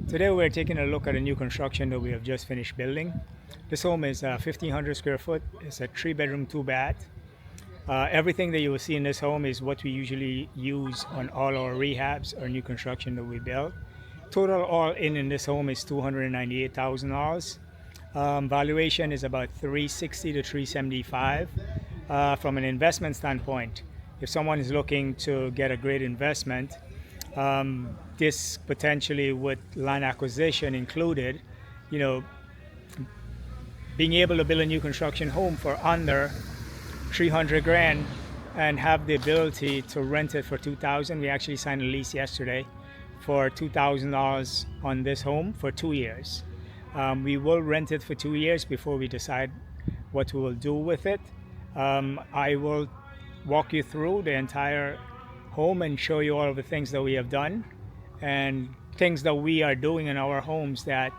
Today we're taking a look at a new construction that we have just finished building. This home is 1,500 square foot. It's a 3 bedroom, 2 bath. Everything that you will see in this home is what we usually use on all our rehabs or new construction that we build. Total all in this home is $298,000. Valuation is about 360 to 375. From an investment standpoint, if someone is looking to get a great investment, this potentially with land acquisition included, you know, being able to build a new construction home for under 300 grand and have the ability to rent it for 2,000. We actually signed a lease yesterday for $2,000 on this home for 2 years. We will rent it for 2 years before we decide what we will do with it. I will walk you through the entire home and show you all of the things that we have done and things that we are doing in our homes that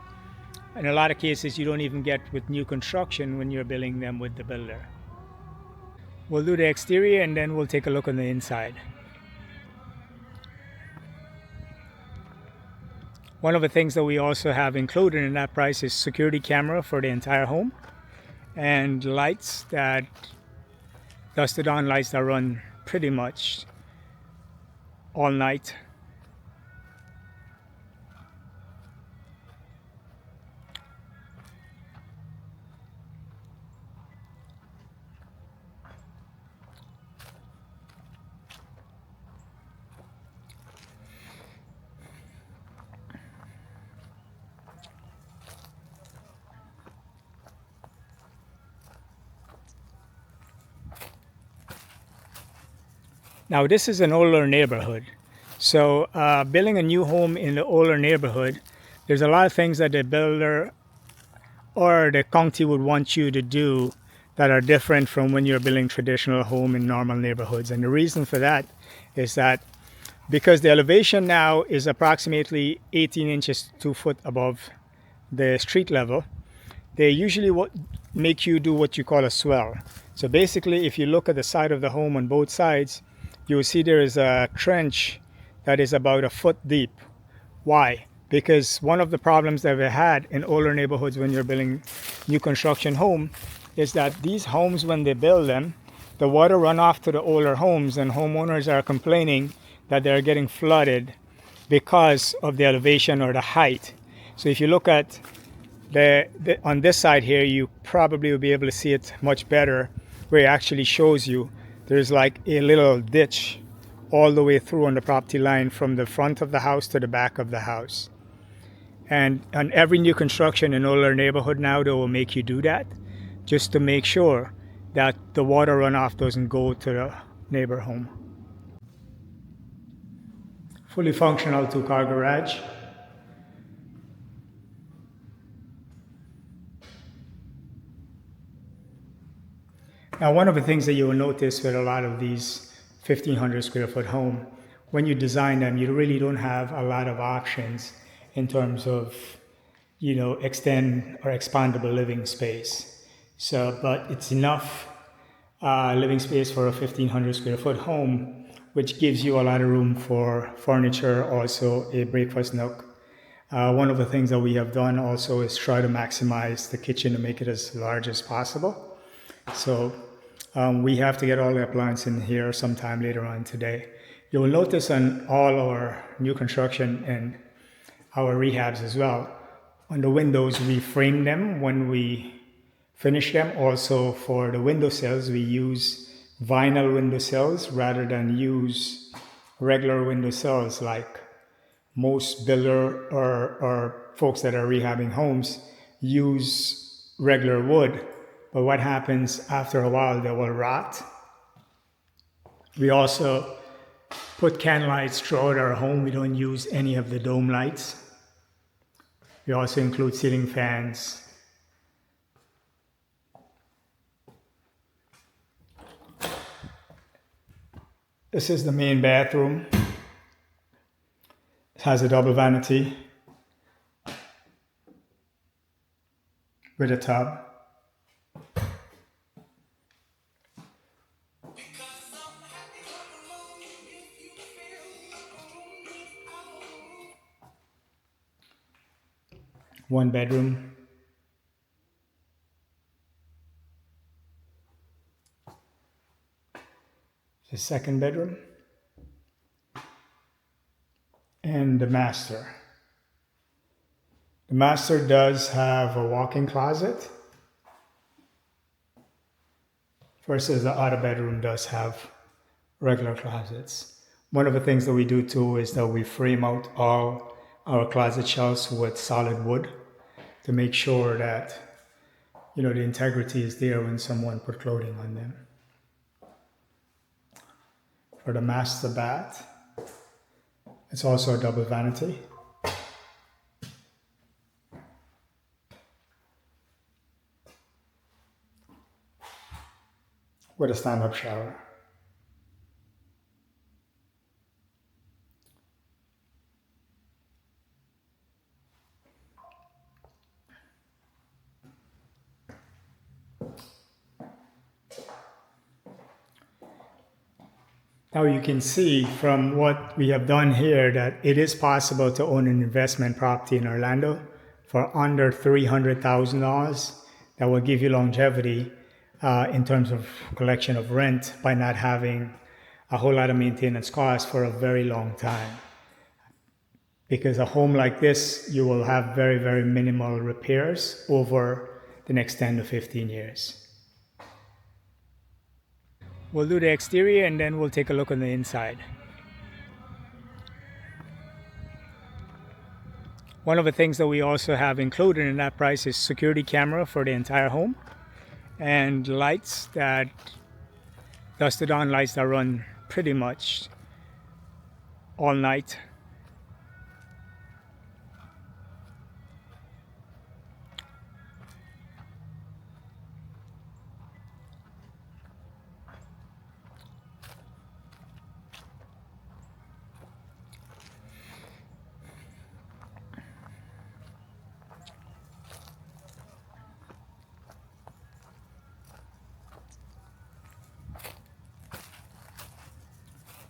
in a lot of cases you don't even get with new construction when you're building them with the builder. We'll do the exterior and then we'll take a look on the inside. One of the things that we also have included in that price is security camera for the entire home and lights that dusted on lights that run pretty much all night. Now, this is an older neighborhood. So, building a new home in the older neighborhood, there's a lot of things that the builder or the county would want you to do that are different from when you're building traditional home in normal neighborhoods. And the reason for that is that because the elevation now is approximately 18 inches, 2 foot above the street level, they usually make you do what you call a swell. So basically, if you look at the side of the home on both sides, you will see there is a trench that is about a foot deep. Why? Because one of the problems that we had in older neighborhoods when you're building new construction home is that these homes, when they build them, the water run off to the older homes and homeowners are complaining that they're getting flooded because of the elevation or the height. So if you look at on this side here, you probably will be able to see it much better where it actually shows you there's like a little ditch all the way through on the property line from the front of the house to the back of the house. And on every new construction in older neighborhood now, they will make you do that just to make sure that the water runoff doesn't go to the neighbor home. Fully functional 2-car garage. Now, one of the things that you will notice with a lot of these 1,500 square foot home, when you design them, you really don't have a lot of options in terms of, extend or expandable living space. So, but it's enough living space for a 1,500 square foot home, which gives you a lot of room for furniture, also a breakfast nook. One of the things that we have done also is try to maximize the kitchen to make it as large as possible. So we have to get all the appliances in here sometime later on today. You will notice on all our new construction and our rehabs as well, on the windows, we frame them when we finish them. Also for the window sills, we use vinyl window sills rather than use regular window sills like most builder or folks that are rehabbing homes use regular wood. But what happens after a while, they will rot. We also put can lights throughout our home. We don't use any of the dome lights. We also include ceiling fans. This is the main bathroom. It has a double vanity with a tub. one bedroom, the second bedroom, and the master. The master does have a walk-in closet versus the other bedroom does have regular closets. One of the things that we do too is that we frame out all our closet shelves with solid wood to make sure that the integrity is there when someone put clothing on them. For the master bath, it's also a double vanity. With a stand-up shower. Now you can see from what we have done here that it is possible to own an investment property in Orlando for under $300,000 that will give you longevity in terms of collection of rent by not having a whole lot of maintenance costs for a very long time. Because a home like this, you will have very, very minimal repairs over the next 10 to 15 years. We'll do the exterior and then we'll take a look on the inside. One of the things that we also have included in that price is security camera for the entire home and lights that dusted on lights that run pretty much all night.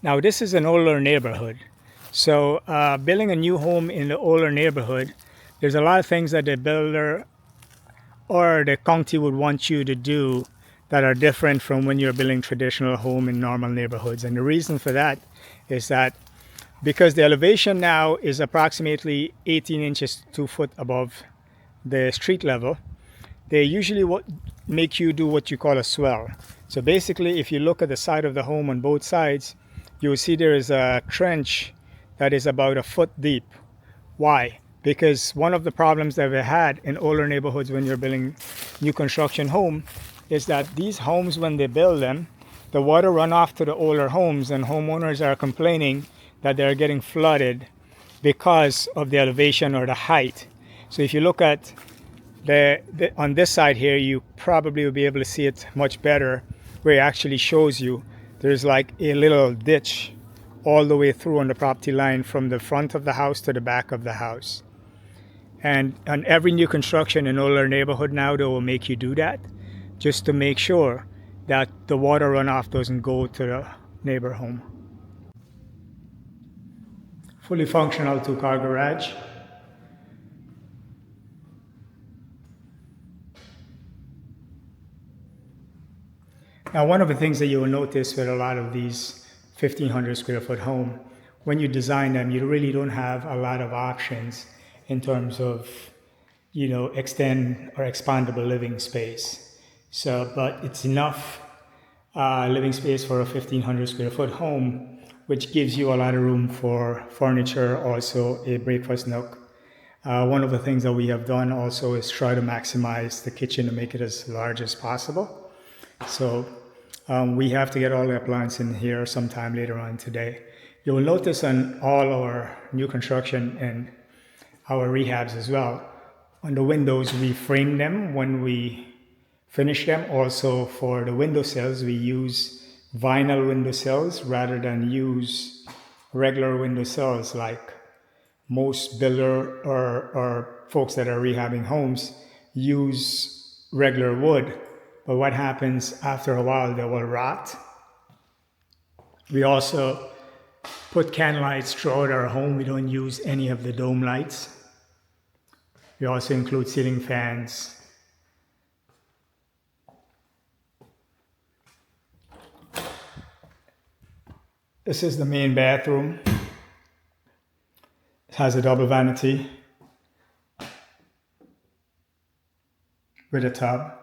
Now this is an older neighborhood. So building a new home in the older neighborhood, there's a lot of things that the builder or the county would want you to do that are different from when you're building traditional home in normal neighborhoods. And the reason for that is that because the elevation now is approximately 18 inches, 2 foot above the street level, they usually make you do what you call a swell. So basically, if you look at the side of the home on both sides, you will see there is a trench that is about a foot deep. Why? Because one of the problems that we had in older neighborhoods when you're building new construction home is that these homes, when they build them, the water run off to the older homes and homeowners are complaining that they're getting flooded because of the elevation or the height. So if you look at on this side here, you probably will be able to see it much better where it actually shows you there's like a little ditch all the way through on the property line from the front of the house to the back of the house. And on every new construction in older neighborhood now, they will make you do that just to make sure that the water runoff doesn't go to the neighbor home. Fully functional 2-car garage. Now, one of the things that you will notice with a lot of these 1,500 square foot home, when you design them, you really don't have a lot of options in terms of, extend or expandable living space. So, but it's enough living space for a 1,500 square foot home, which gives you a lot of room for furniture, also a breakfast nook. One of the things that we have done also is try to maximize the kitchen to make it as large as possible. So we have to get all the appliances in here sometime later on today. You'll notice on all our new construction and our rehabs as well, on the windows we frame them when we finish them. Also for the window sills, we use vinyl window sills rather than use regular window sills like most builder or folks that are rehabbing homes use regular wood. But what happens after a while, they will rot. We also put can lights throughout our home. We don't use any of the dome lights. We also include ceiling fans. This is the main bathroom. It has a double vanity with a tub.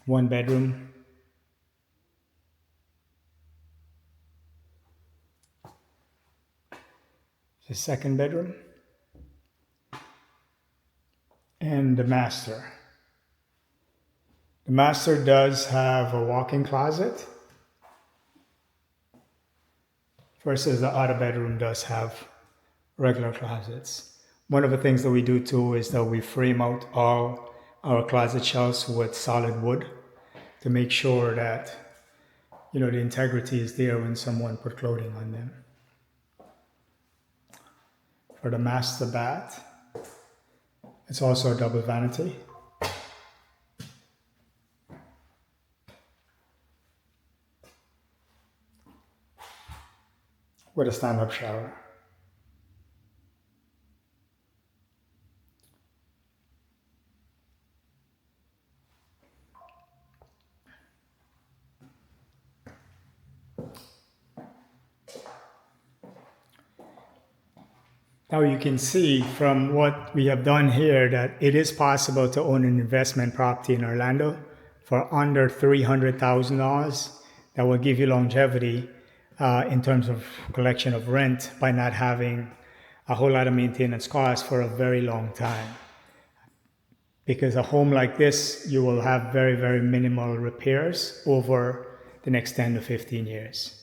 One bedroom. The second bedroom. And the master. The master does have a walk-in closet versus the other bedroom does have regular closets. One of the things that we do too is that we frame out all our closet shelves with solid wood to make sure that the integrity is there when someone put clothing on them. For the master bath, it's also a double vanity. With a stand-up shower. Now you can see from what we have done here that it is possible to own an investment property in Orlando for under $300,000 that will give you longevity in terms of collection of rent by not having a whole lot of maintenance costs for a very long time. Because a home like this, you will have very, very minimal repairs over the next 10 to 15 years.